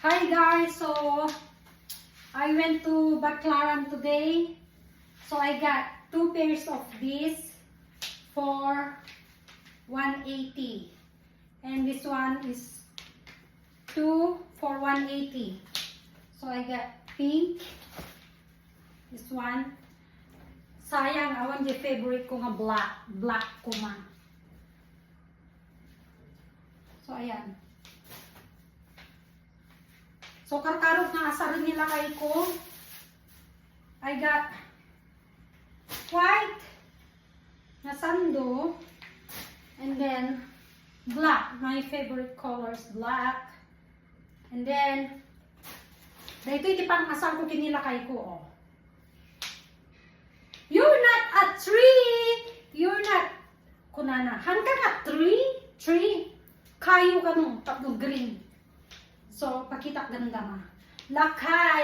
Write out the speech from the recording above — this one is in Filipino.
Hi guys, so I went to Baclaran today. So I got 2 pairs of these for 180. And this one is 2 for 180. So I got pink. This one. Sayang, awan di favorite ko nga black. Black ko man. So ayan. So karkarot na asar nila kay ko. I got white na sando. And then black. My favorite color is black. And then dito iti pang asar ko kinila kay ko. Oh. You're not a tree. You're not kunana. Hanggang a tree. Tree. Kayo ka nung tatlo green. So, pakita ganda ma. Lakay.